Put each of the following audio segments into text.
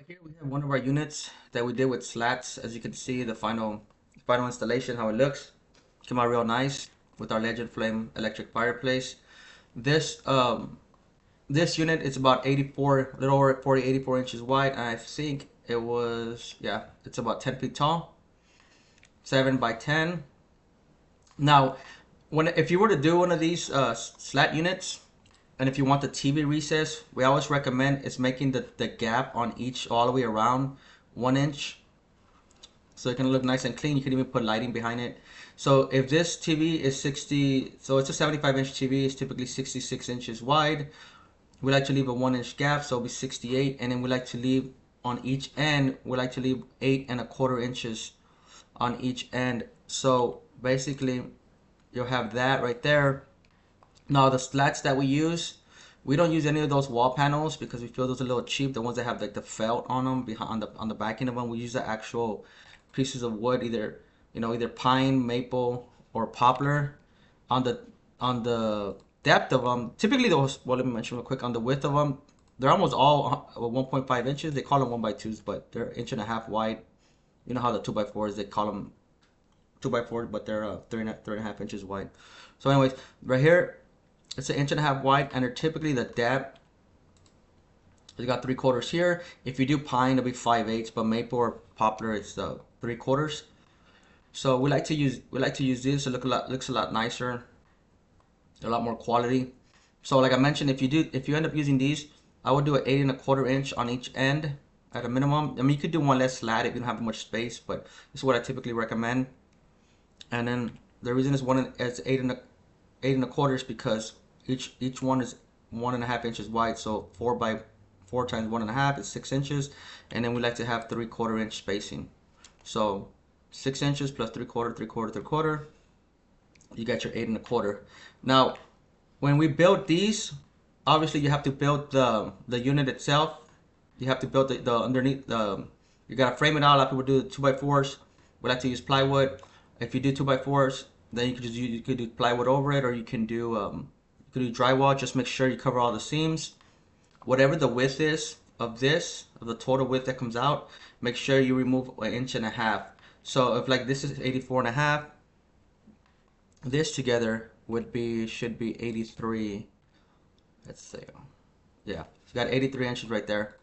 Here we have one of our units that we did with slats. As you can see, the final installation, how it looks. Came out real nice with our Legend Flame electric fireplace. This this unit is about 84, a little over 40, 84 inches wide. And I think it was, yeah, it's about 10 feet tall, 7 by 10. Now, if you were to do one of these slat units, and if you want the TV recess, we always recommend is making the gap on each all the way around 1 inch. So it can look nice and clean. You can even put lighting behind it. So if this TV is 60, so it's a 75-inch TV, it's typically 66 inches wide. We like to leave a 1 inch gap, so it'll be 68. And then we like to leave on each end, we like to leave 8¼ inches on each end. So basically, you'll have that right there. Now the slats that we use, we don't use any of those wall panels because we feel those are a little cheap. The ones that have like the felt on them behind on the backing of them, we use the actual pieces of wood, either pine, maple, or poplar. On the depth of them, typically those. Well, let me mention real quick on the width of them. They're almost all 1.5 inches. They call them 1x2s, but they're 1.5 inches wide. You know how the 2x4s, they call them 2x4s, but they're 3.5 inches wide. So anyways, right here, it's 1.5 inches wide, and they're typically the depth. You got 3/4 here. If you do pine, it'll be 5/8, but maple or poplar, it's 3/4. So we like to use this. It looks a lot nicer, a lot more quality. So like I mentioned, if you end up using these, I would do an 8¼ inch on each end at a minimum. I mean, you could do one less slat if you don't have much space, but this is what I typically recommend. And then the reason it's 8¼ is because each one is 1.5 inches wide. So 4 times 1.5 is 6 inches, and then we like to have 3/4 inch spacing. So 6 inches plus 3/4, 3/4, 3/4. You got your 8¼ Now, when we build these, obviously you have to build the unit itself. You have to build the underneath the. You gotta frame it out. A lot of people do the 2x4s. We like to use plywood. If you do 2x4s, then you could do plywood over it, or you can do drywall. Just make sure you cover all the seams. Whatever the width is of the total width that comes out, make sure you remove 1.5 inches. So if like this is 84.5, this together should be 83. Let's say, yeah, you got 83 inches right there.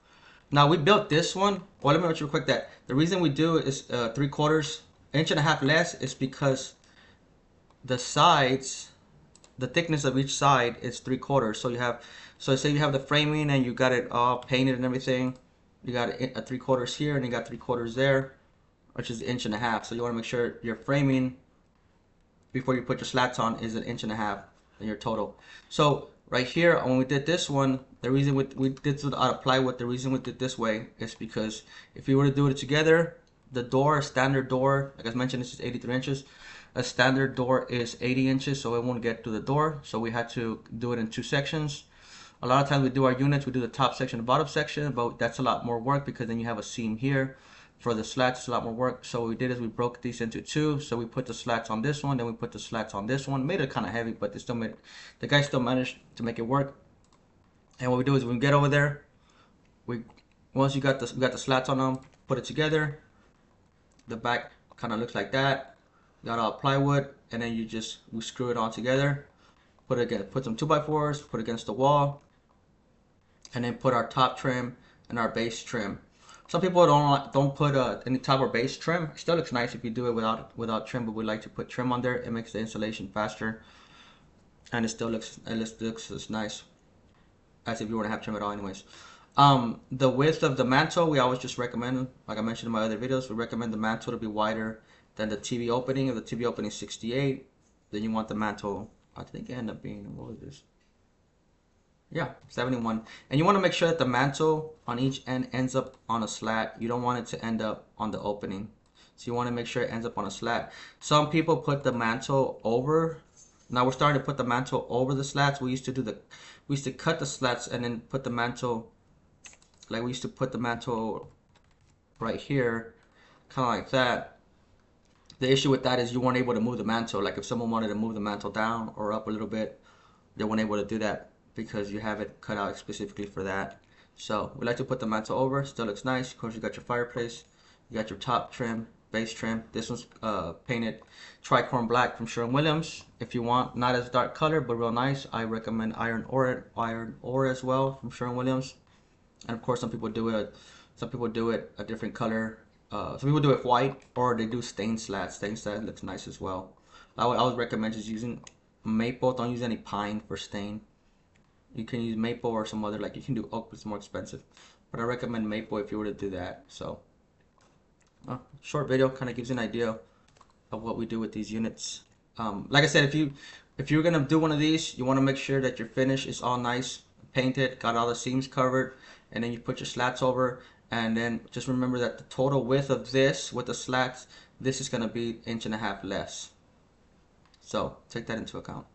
Now we built this one. Well, let me mention real quick that the reason we do is 3/4 1.5 inches less is because the sides, the thickness of each side is 3/4. So say you have the framing and you got it all painted and everything. You got a 3/4 here and you got 3/4 there, which is 1.5 inches. So you want to make sure your framing before you put your slats on is 1.5 inches in your total. So right here, when we did this one, the reason we did it out of plywood, the reason we did this way is because if you were to do it together, the door, a standard door, like I mentioned, this is 83 inches. A standard door is 80 inches, so it won't get to the door. So we had to do it in 2 sections. A lot of times we do our units, we do the top section, the bottom section, but that's a lot more work because then you have a seam here. For the slats, it's a lot more work. So what we did is we broke these into 2. So we put the slats on this one, then we put the slats on this one. Made it kind of heavy, but the guy still managed to make it work. And what we do is when we get over there, once we got the slats on them, put it together. The back kind of looks like that. Got all plywood, and then we screw it all together. Put some 2x4s, put it against the wall, and then put our top trim and our base trim. Some people don't put any top or base trim. It still looks nice if you do it without trim, but we like to put trim on there. It makes the installation faster, and it still looks as nice as if you were to have trim at all. Anyways, the width of the mantle, we always just recommend, like I mentioned in my other videos, we recommend the mantle to be wider than the TV opening. If the TV opening is 68, then you want the mantle, I think it ended up being, what was this? Yeah, 71. And you want to make sure that the mantle on each end ends up on a slat. You don't want it to end up on the opening. So you want to make sure it ends up on a slat. Some people put the mantle over. Now we're starting to put the mantle over the slats. We used to cut the slats and then put the mantle, like we used to put the mantle right here, kind of like that. The issue with that is you weren't able to move the mantle. Like if someone wanted to move the mantle down or up a little bit, they weren't able to do that because you have it cut out specifically for that. So we like to put the mantle over. Still looks nice. Of course, you got your fireplace. You got your top trim, base trim. This one's painted tricorn black from Sherwin-Williams. If you want, not as dark color, but real nice, I recommend iron ore as well from Sherwin-Williams. And of course, some people do it a different color. Some people do it white, or they do stained slats. Stained slat looks nice as well. I would always recommend just using maple. Don't use any pine for stain. You can use maple or some other, like you can do oak, but it's more expensive. But I recommend maple if you were to do that. So, short video kind of gives you an idea of what we do with these units. Like I said, if you're gonna do one of these, you want to make sure that your finish is all nice, painted, got all the seams covered, and then you put your slats over. And then just remember that the total width of this with the slats, this is gonna be 1.5 inches less. So take that into account.